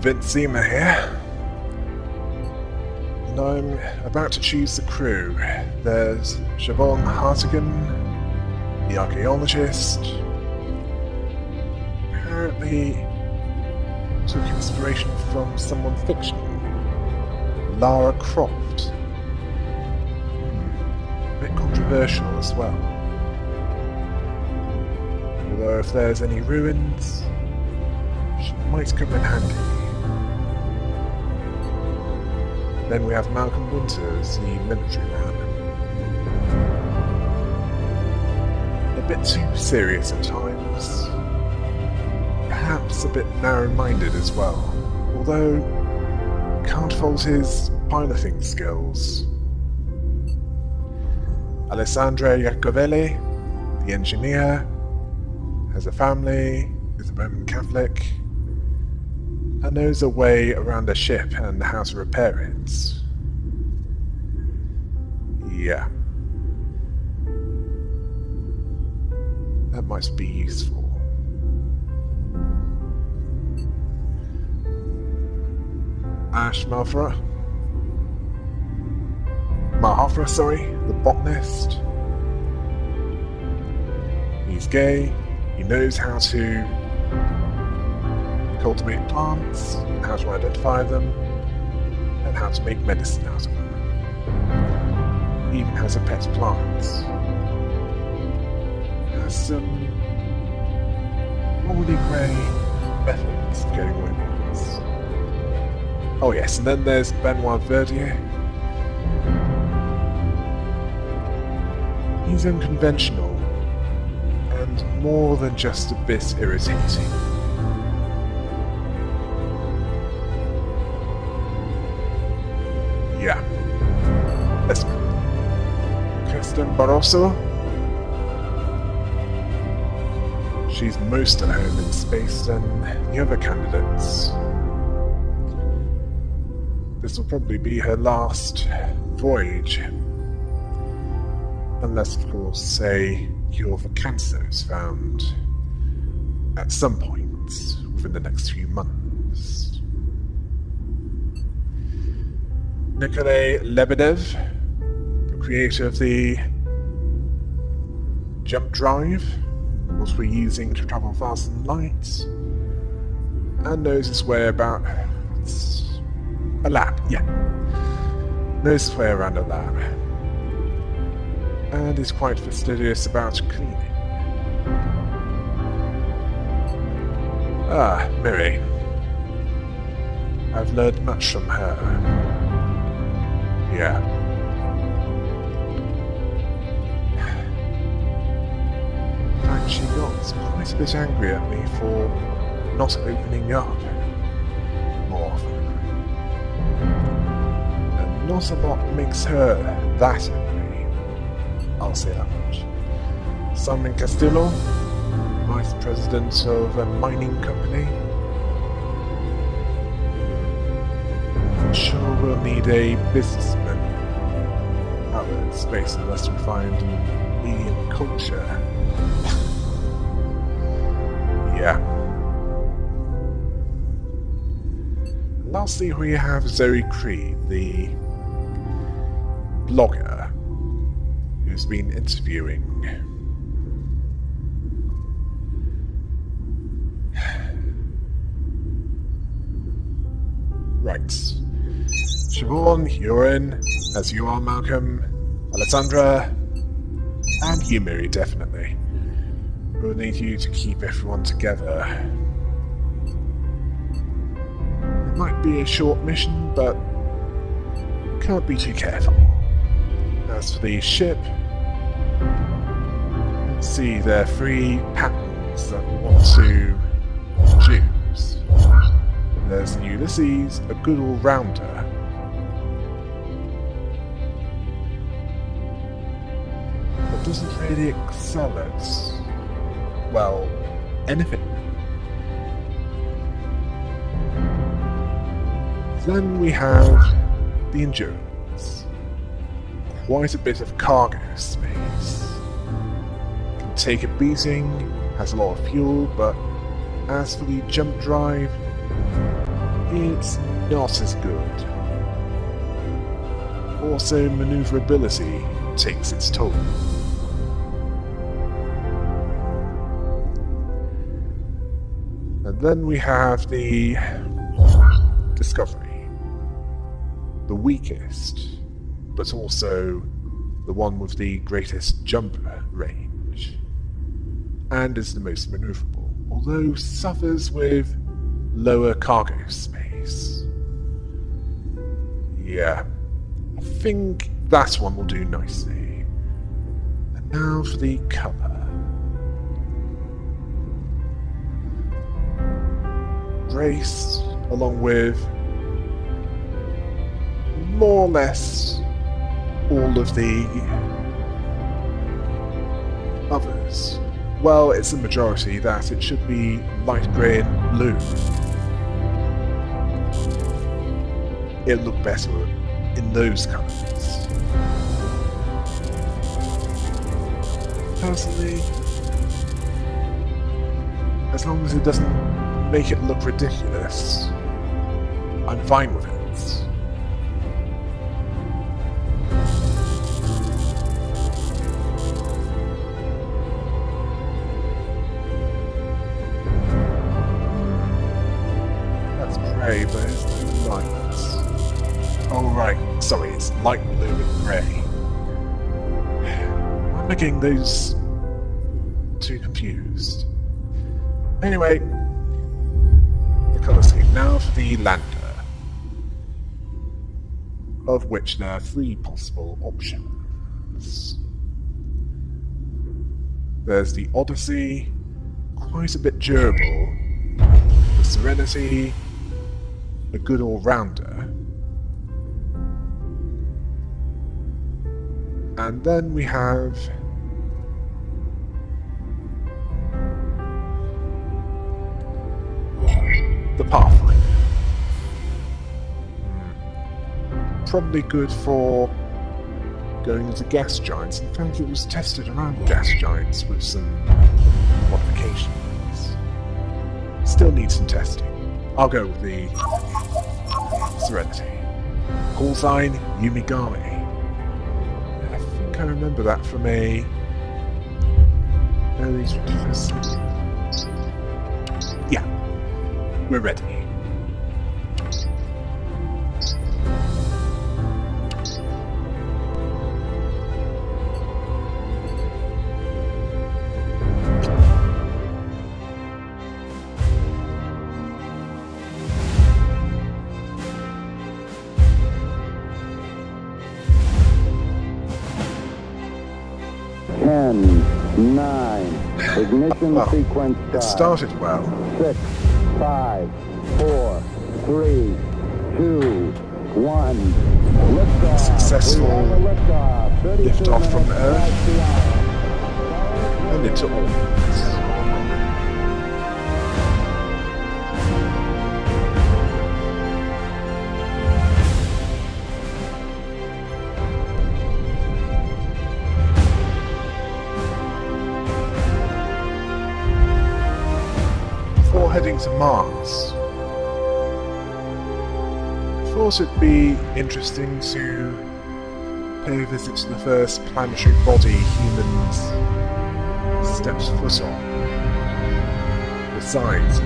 Sema here. And I'm about to choose the crew. There's Siobhan Hartigan, the archaeologist. Apparently took inspiration from someone fictional. Lara Croft. A bit controversial as well. Although if there's any ruins, she might come in handy. Then we have Malcolm Winters, the military man. A bit too serious at times. Perhaps a bit narrow-minded as well. Although, can't fault his piloting skills. Alessandra Iacovelli, the engineer, has a family, is a Roman Catholic, and knows a way around a ship and how to repair it. Yeah. That might be useful. Ash Malhotra, the botanist. He's gay, he knows how to cultivate plants, how to identify them, and how to make medicine out of them. He even has a pet plant. Has some morally grey methods of getting away with this. Oh yes, and then there's Benoit Verdier. He's unconventional, and more than just a bit irritating. Yeah. Let's go. Kirsten Barroso. She's most at home in space than the other candidates. This will probably be her last voyage. Unless, of course, say, cure for cancer is found at some point within the next few months. Nikolay Lebedev, the creator of the jump drive, what we're using to travel faster than light, and knows his way about a lab, yeah. Knows his way around a lab. And is quite fastidious about cleaning. Ah, Miri. I've learned much from her. Yeah. In fact, she got quite a bit angry at me for not opening up more often. And not a lot makes her that angry. I'll say that much. Simon Castillo, Vice President of a mining company. I'm sure we'll need a businessman out there in space unless we find an alien culture. Yeah. Lastly, we have Zoe Creed, the blogger, who's been interviewing right. Siobhan, you're in, as you are Malcolm, Alessandra, and you Miri, definitely. We'll need you to keep everyone together. It might be a short mission, but can't be too careful. As for the ship, see there are 3 patterns that we want to choose. There's the Ulysses, a good all-rounder. But doesn't really excel at, well, anything. Then we have the Endurance. Quite a bit of cargo space. Can take a beating, has a lot of fuel, but as for the jump drive, it's not as good. Also, maneuverability takes its toll. And then we have the Discovery. The weakest, but also the one with the greatest jump range. And is the most maneuverable, although suffers with lower cargo space. Yeah, I think that one will do nicely. And now for the colour. Grace, along with more or less all of the others. Well, it's a majority that it should be light grey and blue. It'll look better in those colours. Personally, as long as it doesn't make it look ridiculous, I'm fine with it. But it's light. Oh right, sorry, it's light blue and grey. I'm getting those too confused. Anyway, the colour scheme. Now for the lander, of which there are 3 possible options. There's the Odyssey, quite a bit durable. The Serenity, a good all-rounder. And then we have the Pathfinder. Probably good for going into gas giants. In fact, it was tested around gas giants with some modifications. Still needs some testing. I'll go with the Serenity. Call sign, Yumigami. I think I remember that from a early 21st century. Yeah, we're ready. Ignition well, sequence it started well. 6, 5, 4, 3, 2, 1. Liftoff. Successful Liftoff. lift-off from Earth and into orbit. Heading to Mars. I thought it'd be interesting to pay a visit to the first planetary body humans steps foot on, besides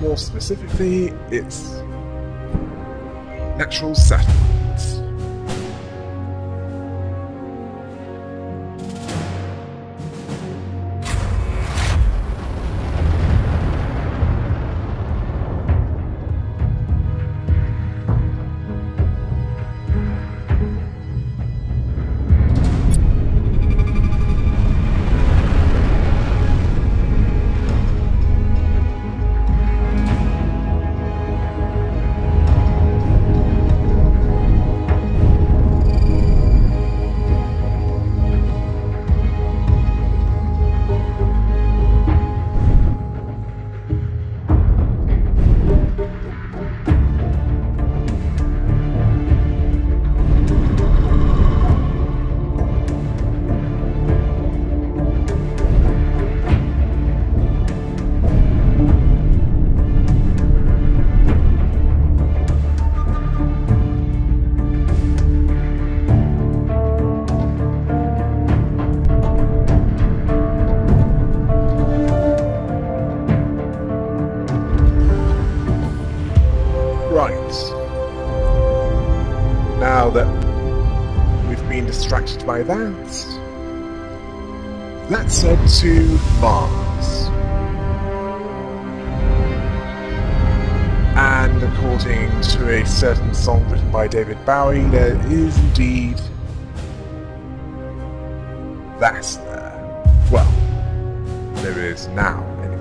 more specifically its natural satellites. now that we've been distracted by that, let's head to Mars. And according to a certain song written by David Bowie, there is indeed that there. Well, there is now, anyway.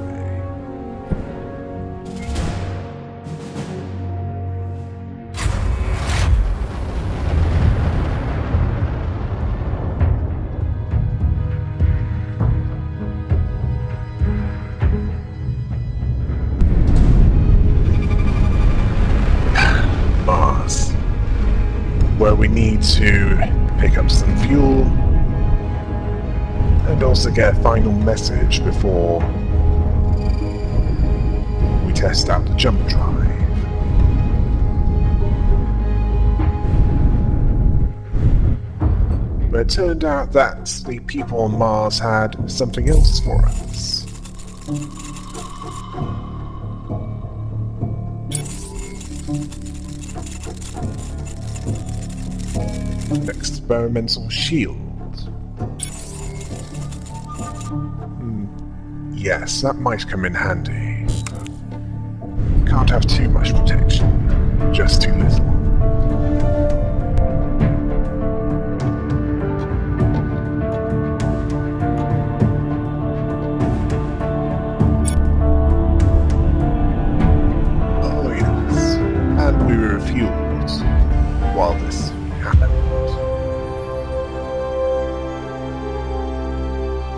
Mars, where we need to pick up some fuel and also get a final message before we test out the jump drive. But it turned out that the people on Mars had something else for us. An experimental shield. Yes, that might come in handy. Can't have too much protection, just too little. Oh yes, and we were refueled while this happened.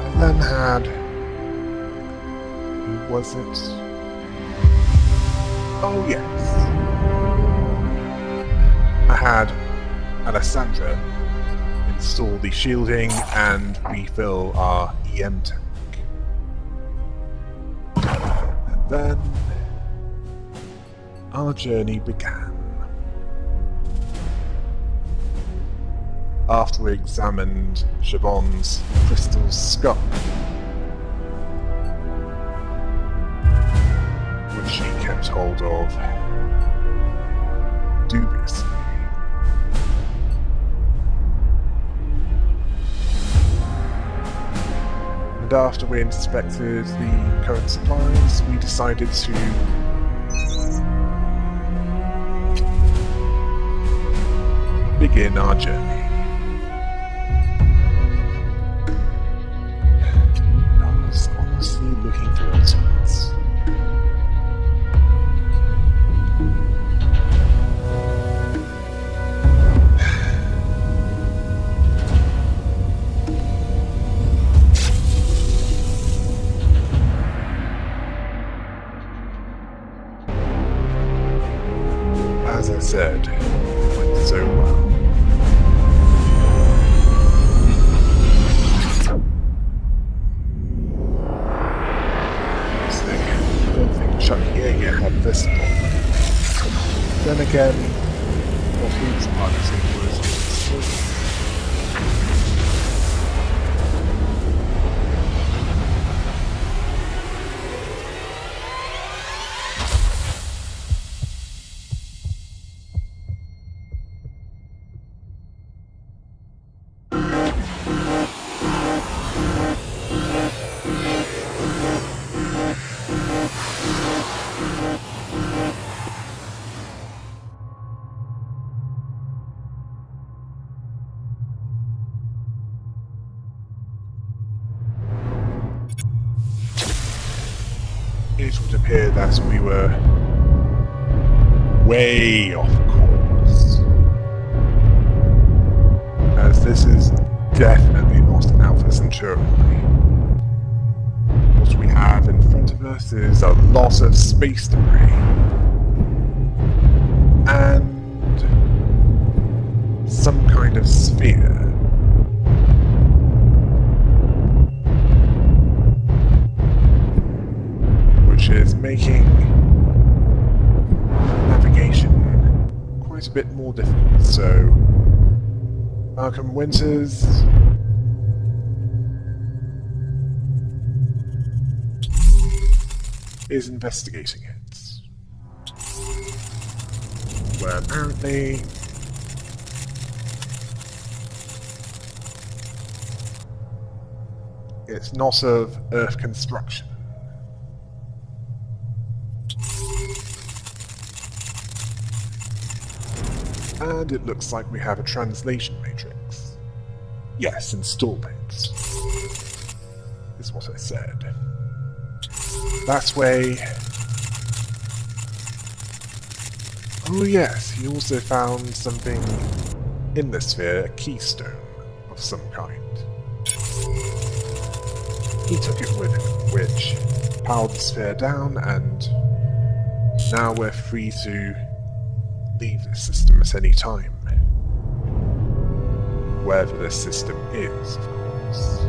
I then had... who was it? Oh yes. I had Alessandra install the shielding and refill our EM tank. And then our journey began. After we examined Siobhan's crystal skull, which she kept hold of dubiously. And after we inspected the current supplies, we decided to begin our journey. I was honestly looking forward to it. As I said, it went so well. I don't think Chuck Yeager had this problem. Then again, what he was targeting was it would appear that we were way off course, as this is definitely not an Alpha Centurai. What we have in front of us is a lot of space debris, and some kind of sphere. Which is making navigation quite a bit more difficult. So, Malcolm Winters is investigating it. Where apparently It's not of Earth construction. And it looks like we have a translation matrix. Yes, install it. Is what I said. That way... Oh yes, he also found something in the sphere, a keystone of some kind. He took it with him, which powered the sphere down, and now we're free to leave this system at any time. Wherever this system is, of course.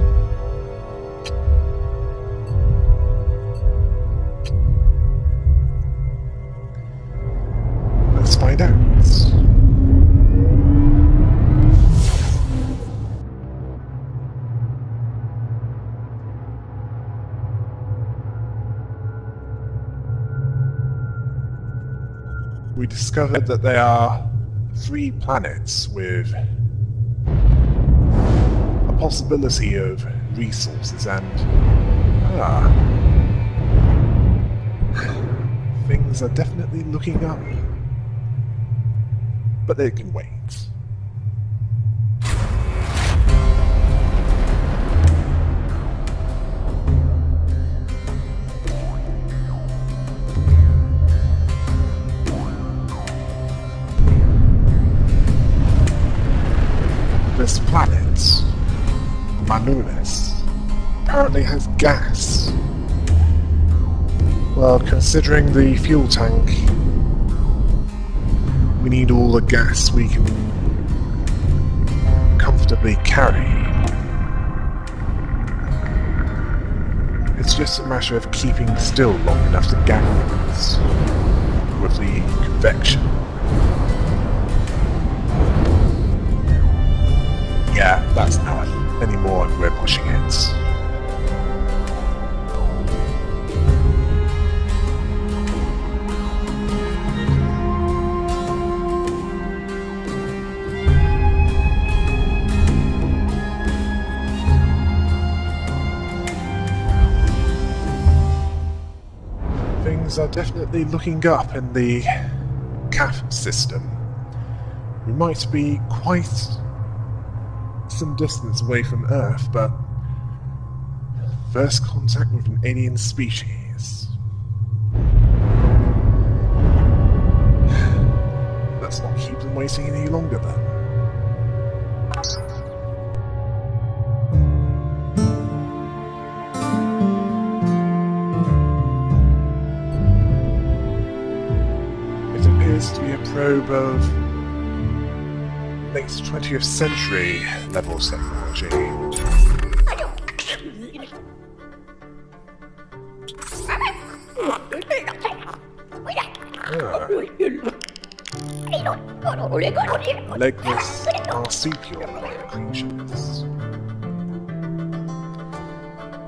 Let's find out. We discovered that there are 3 planets with a possibility of resources and... things are definitely looking up. But they can wait. This planet, Manulis, apparently has gas. Well, considering the fuel tank, we need all the gas we can comfortably carry. It's just a matter of keeping still long enough to gas with the convection. Yeah, that's enough. Any more and we're pushing it. Things are definitely looking up in the CAF system. We might be quite some distance away from Earth, but first contact with an alien species. Let's not keep them waiting any longer then. It appears to be a probe of late 20th century level technology. Legless marsupial creatures.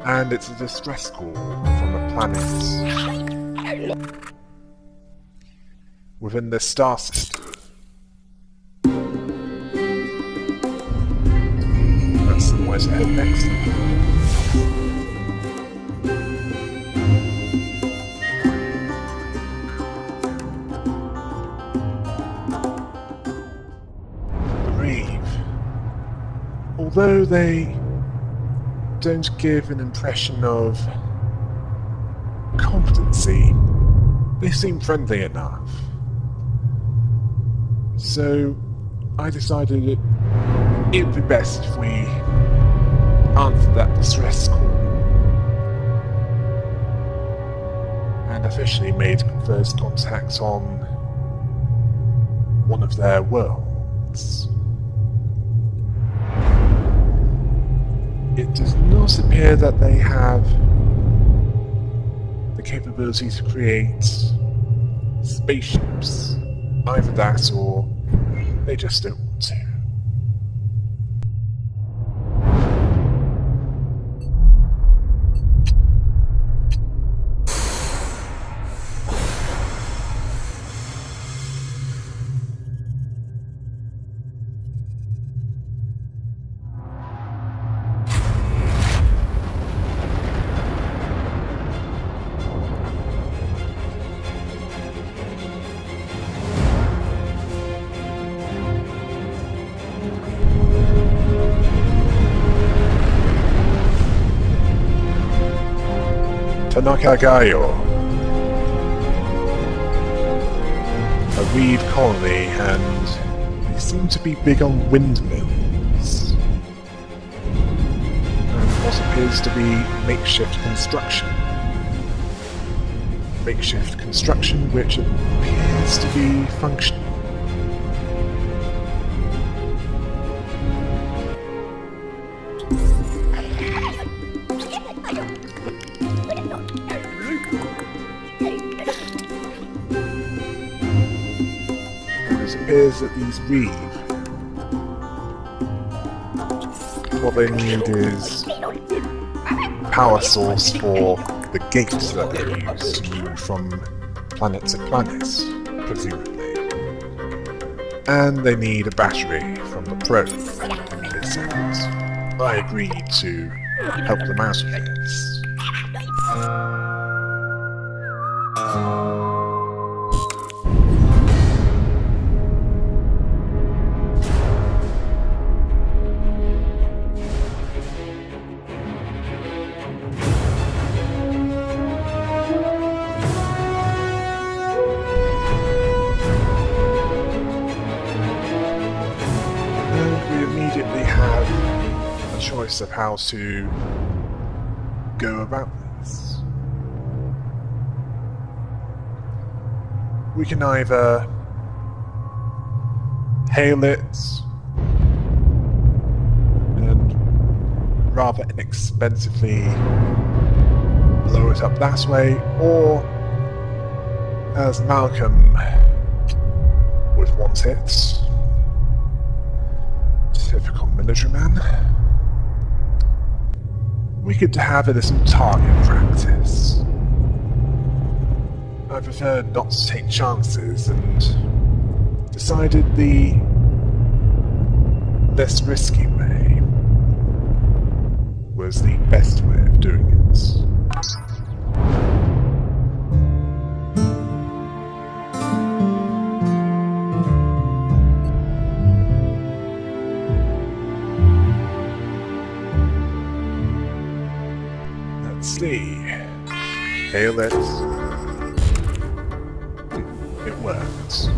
And it's a distress call from a planet within the star system. Where to head next? Brave. Although they don't give an impression of competency, they seem friendly enough. So I decided it would be best if we answered that distress call and officially made first contact on one of their worlds. It does not appear that they have the capability to create spaceships. Either that or they just don't want to. Nakagayo, a reed colony, and they seem to be big on windmills. And what appears to be makeshift construction. Makeshift construction which appears to be functional. It appears that these reed, what they need is power source for the gates that they use to move from planet to planet, presumably. And they need a battery from the probe, it seems. I agreed to help them out with this. Of how to go about this. We can either hail it and rather inexpensively blow it up that way, or as Malcolm would want it, typical military man, we could have a little target practice. I preferred not to take chances and decided the less risky way was the best way of doing it. See. Hail it. It worked.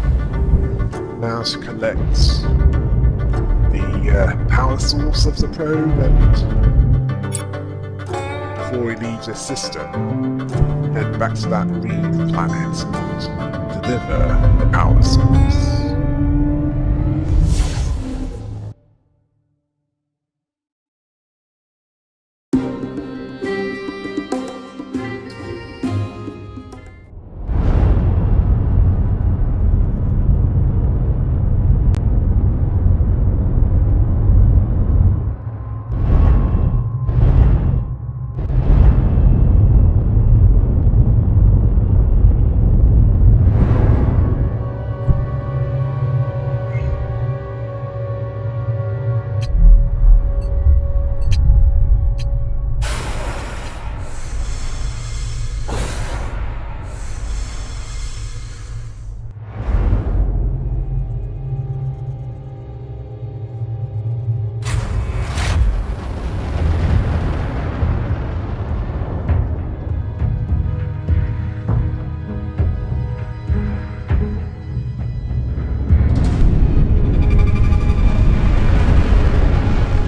Now to collect the power source of the probe, and before he leaves his system, head back to that green planet and deliver the power source.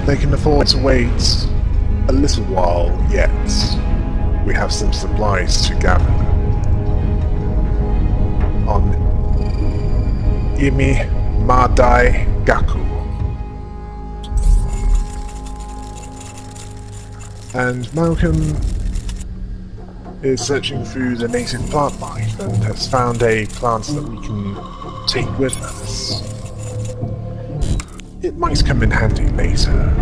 They can afford to wait a little while yet. We have some supplies to gather on Imi Madai Gaku. And Malcolm is searching through the native plant life and has found a plant that we can take with us. It might come in handy later.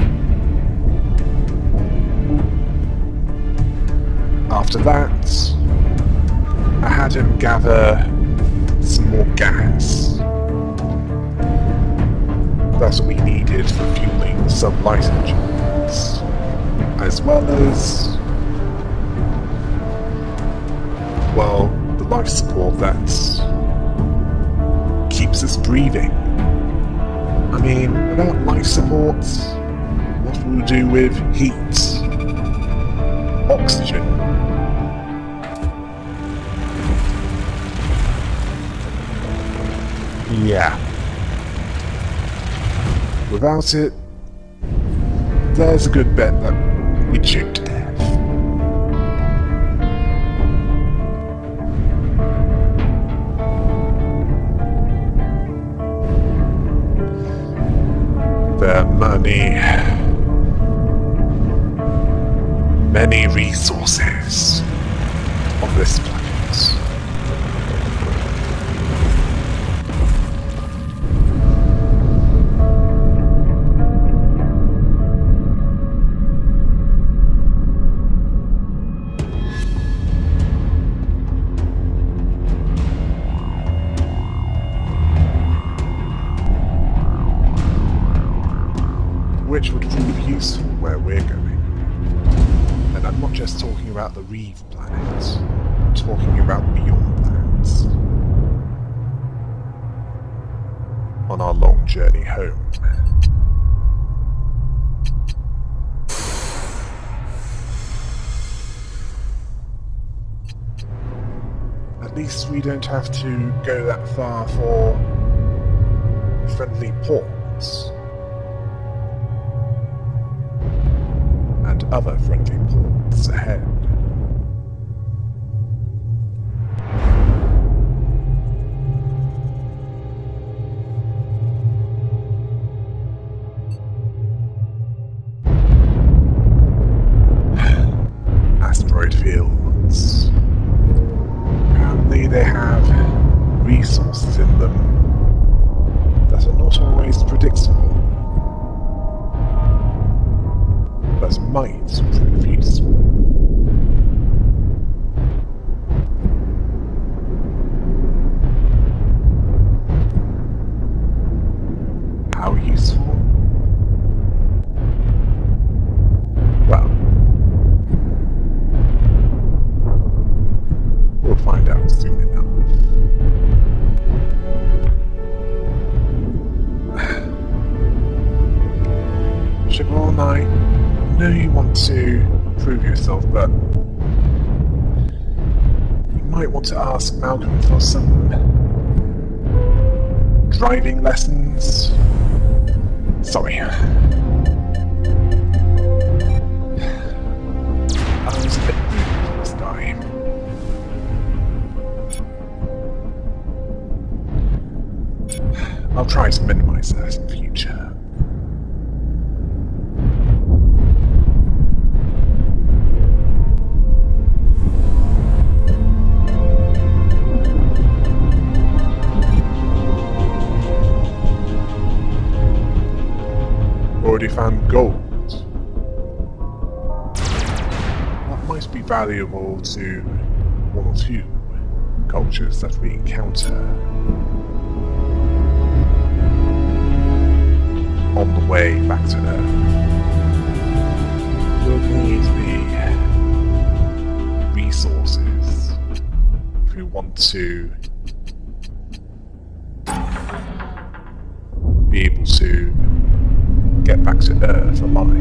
After that, I had him gather some more gas. That's what we needed for fueling some light engines, as well as, well, the life support that keeps us breathing. I mean, without life support, what will we do with heat? Oxygen? Yeah. Without it, there's a good bet that we'd shoot to death. The money, many resources on this planet. Which would prove useful where we're going. And I'm not just talking about the Reeve planet, I'm talking about beyond that. On our long journey home. At least we don't have to go that far for friendly ports. And other friendly ports ahead. Asteroid fields. Apparently they have resources in them that are not always predictable. But might prove useful. How useful? Well, we'll find out soon enough. Siobhan, I know you want to prove yourself, but you might want to ask Malcolm for some driving lessons. Sorry. I was a bit rude this time. I'll try to minimize that in future. Already found gold. That might be valuable to one or two cultures that we encounter on the way back to Earth. We'll need the resources if we want to be able to get back to Earth alive.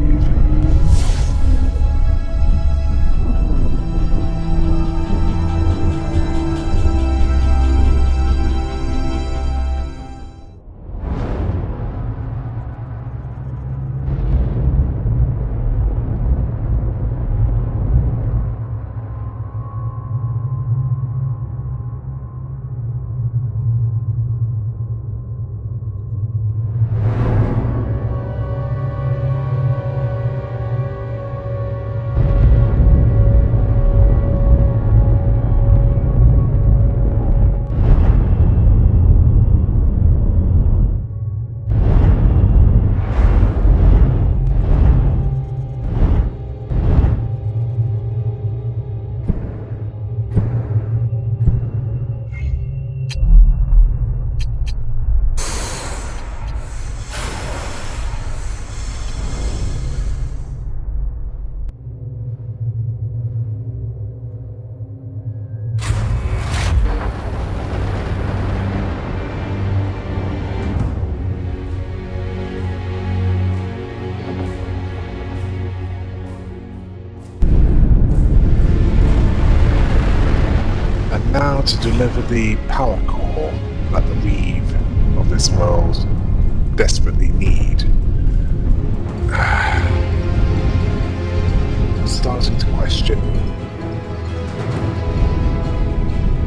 Now to deliver the power core at the Reeve this world desperately need. I'm starting to question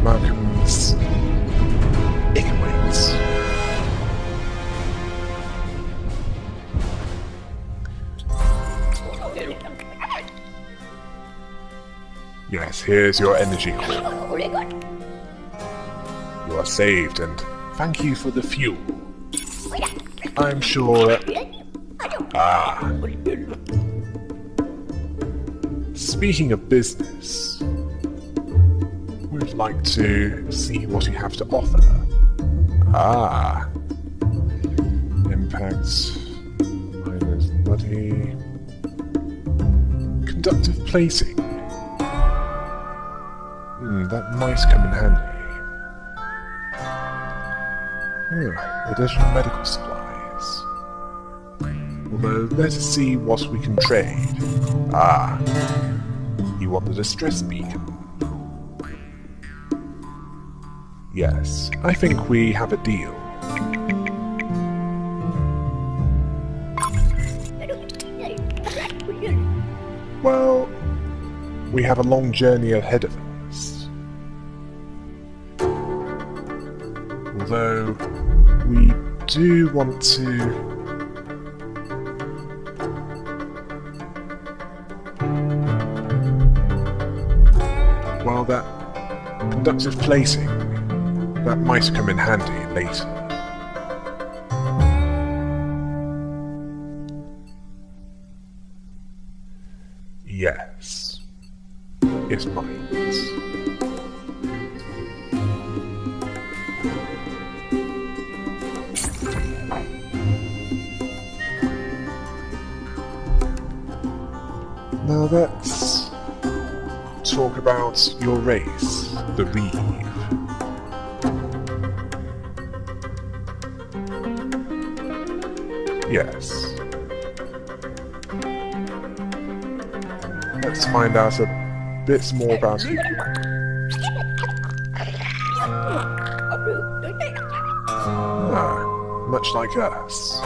Malcolm's ignorance. Yes, here's your energy core. You are saved, and thank you for the fuel. I'm sure that... Speaking of business, we'd like to see what you have to offer. Impact, minus body, conductive plating. That might come in handy. Additional medical supplies. Although, let us see what we can trade. You want the distress beacon? Yes, I think we have a deal. Well, we have a long journey ahead of us. Although, we do want to... Well, that conductive plating, that might come in handy later. Yes, it might. Now let's talk about your race, the Reeve. Yes. Let's find out a bit more about you. Much like us.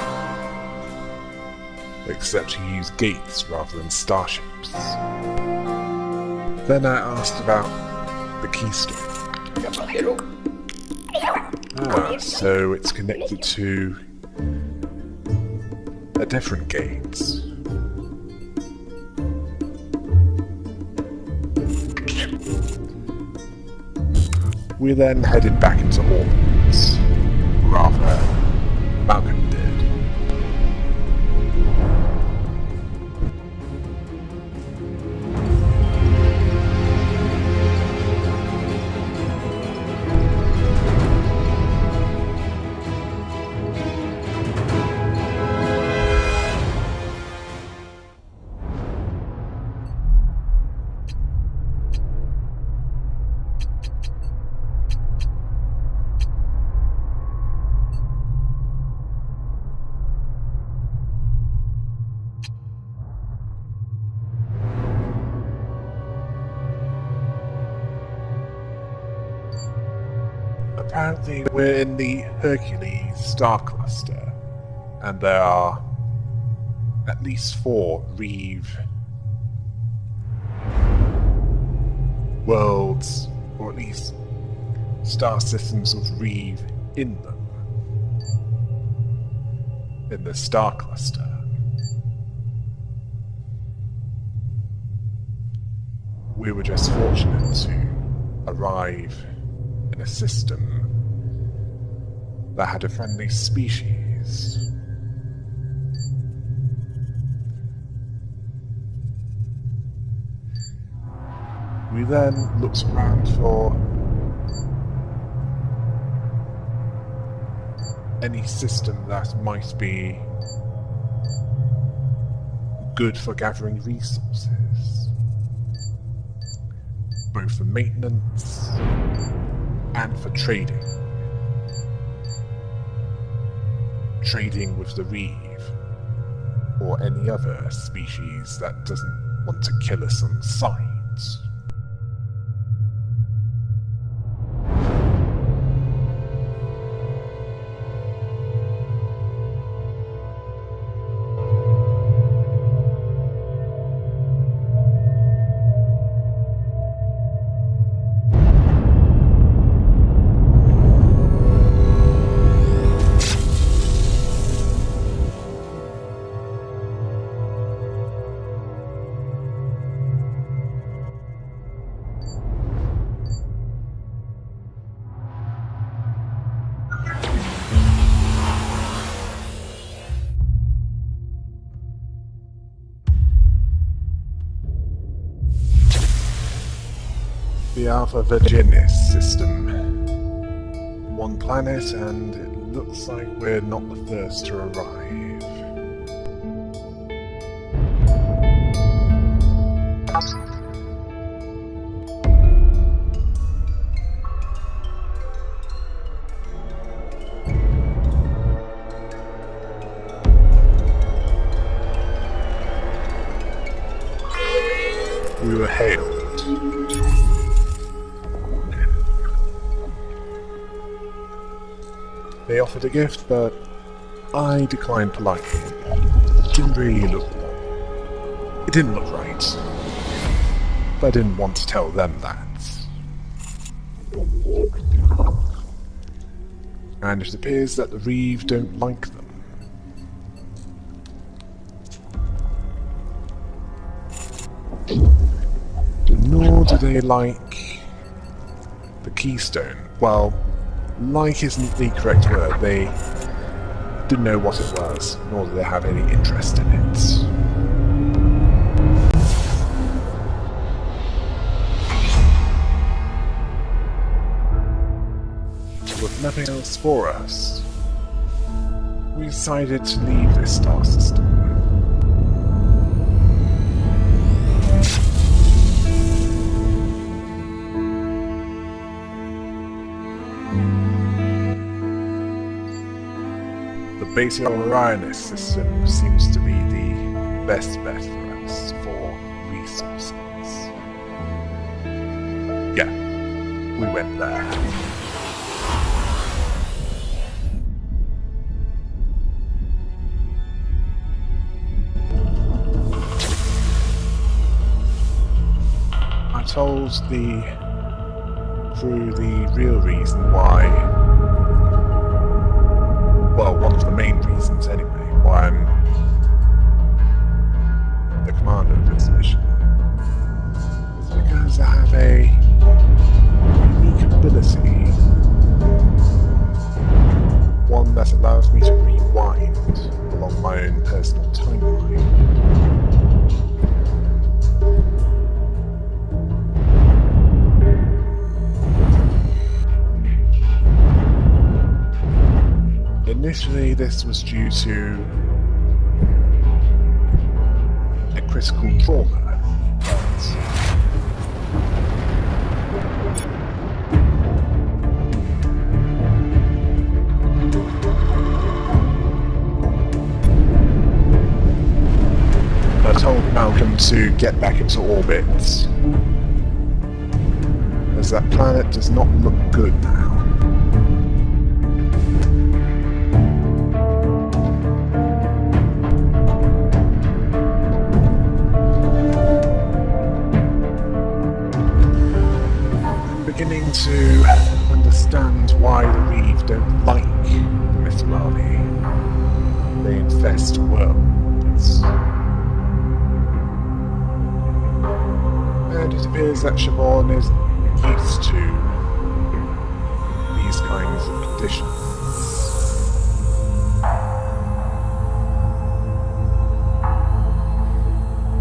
Except you use gates rather than starships. Then I asked about the keystone. So it's connected to a different gate. We then headed back into orbit. Rather, Malcolm did. Apparently, we're in the Hercules star cluster, and there are at least 4 Reeve worlds, or at least star systems of Reeve in them, in the star cluster. We were just fortunate to arrive in a system that had a friendly species. We then looked around for any system that might be good for gathering resources, both for maintenance and for trading. Trading with the Reeve, or any other species that doesn't want to kill us on sight. the Alpha Virginis system. One planet, and it looks like we're not the first to arrive. We were hailed. They offered a gift, but I declined politely. It didn't look right. But I didn't want to tell them that. And it appears that the Reeve don't like them. Nor do they like the Keystone. Well, like isn't the correct word. They didn't know what it was, nor did they have any interest in it. With nothing else for us, we decided to leave this star system. The basic Orionis system seems to be the best bet for us for resources. Yeah, we went there. I told the crew the real reason why. Well, one of the main reasons anyway, why I'm the commander of this mission. It's because I have a unique ability. One that allows me to rewind along my own personal timeline. Initially, this was due to a critical trauma, I told Malcolm to get back into orbit, as that planet does not look good now. Beginning to understand why the Reeve don't like the Mithrali. They infest worlds. And it appears that Siobhan is used to these kinds of conditions.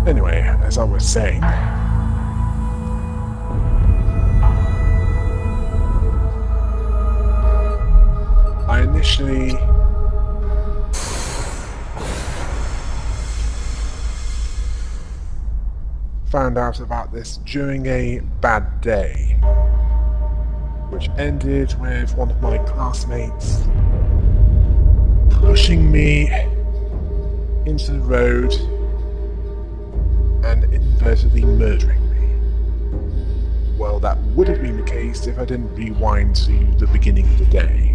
Anyway, as I was saying, I initially found out about this during a bad day, which ended with one of my classmates pushing me into the road and inadvertently murdering me. Well, that would have been the case if I didn't rewind to the beginning of the day.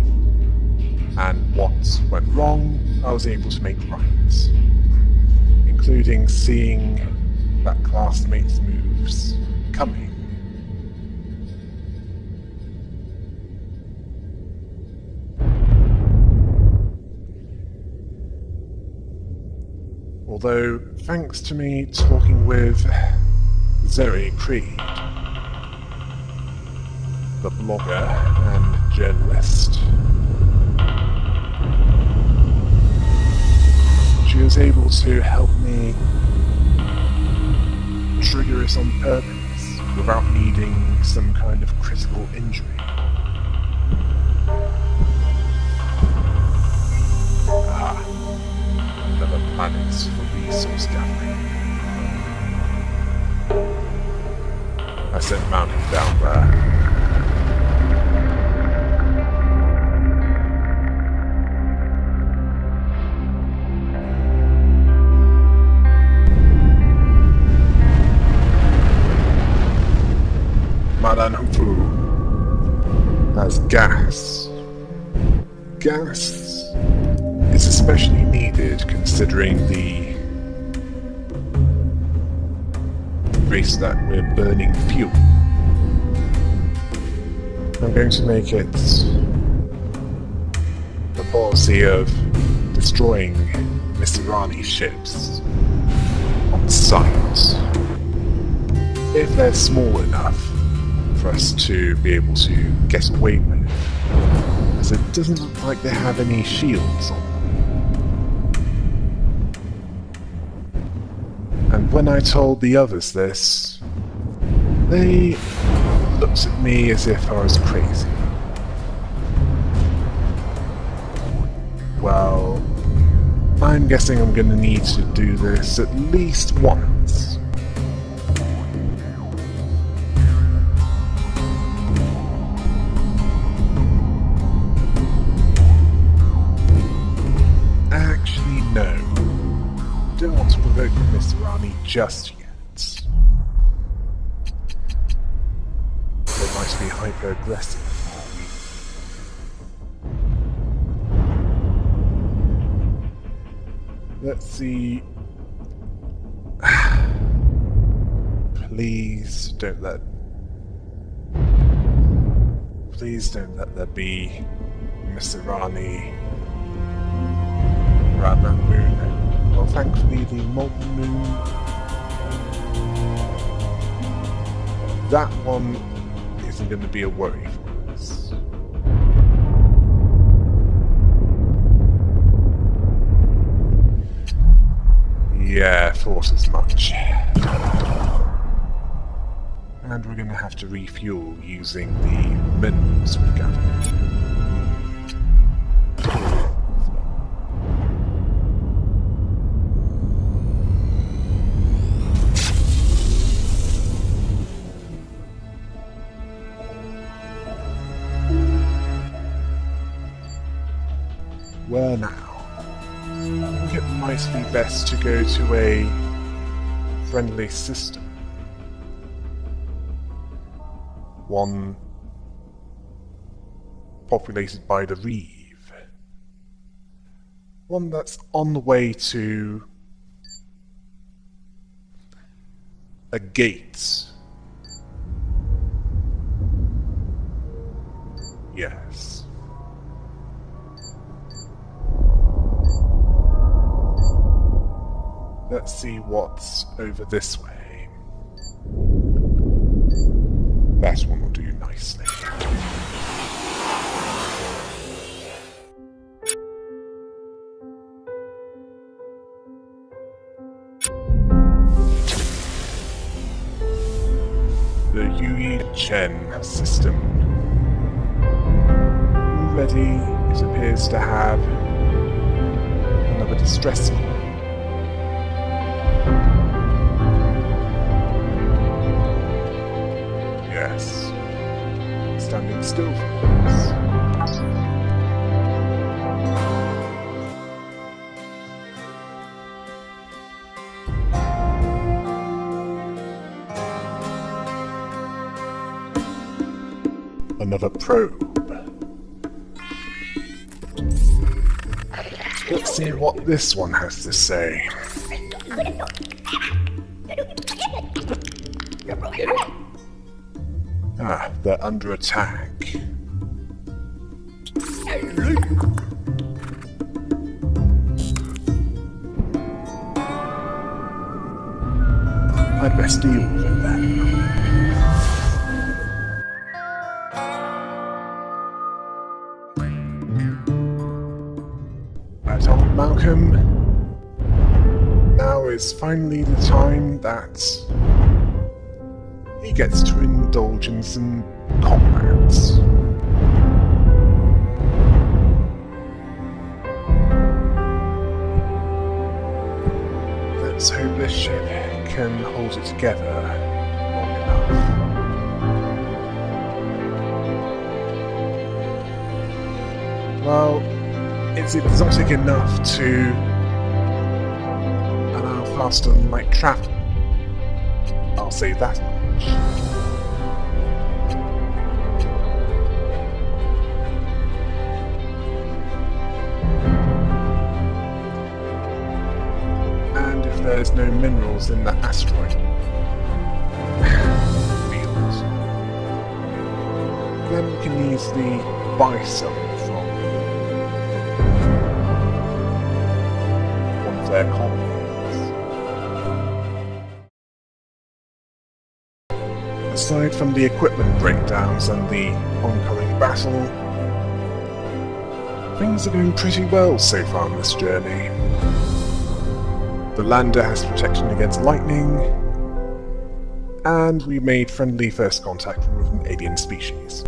And what went wrong, I was able to make right, including seeing that classmate's moves coming. Although, thanks to me talking with Zoe Creed, the blogger and journalist, she was able to help me trigger it on purpose. without needing some kind of critical injury. Another planet for resource gathering. I sent Malcolm down there. Madan Hufu has gas. Gas is especially needed considering the race that we're burning fuel. I'm going to make it the policy of destroying Mr. Rani's ships on sight. If they're small enough for us to be able to get away with, as it doesn't look like they have any shields on them. And when I told the others this, they looked at me as if I was crazy. Well, I'm guessing I'm going to need to do this at least once. Actually, no. Don't want to provoke Mr. Rani just yet. They might be hyper-aggressive. Let's see. Please don't let there be Mr. Rani around that moon. Well, thankfully the molten moon, that one isn't going to be a worry for us. Yeah, thought as much. And we're going to have to refuel using the minerals we've gathered. Where now? I think it might be best to go to a friendly system. One populated by the Reeve. One that's on the way to a gate. Yes. Let's see what's over this way. That one will do nicely. The Yui Chen system. Already, it appears to have another distress call. Yes. Standing still for this. Another probe. Let's see what this one has to say. Ah, they're under attack. I'd best deal with it then. I told Malcolm, now is finally the time that he gets to indulge in some comrades. Let's hope this ship can hold it together long enough. Well, it's exotic enough to allow faster than light travel. I'll say that much. And if there's no minerals in that asteroid field, then we can easily buy some from one of their colonies. Aside from the equipment breakdowns and the oncoming battle, things are going pretty well so far on this journey. The lander has protection against lightning, and we made friendly first contact with an alien species.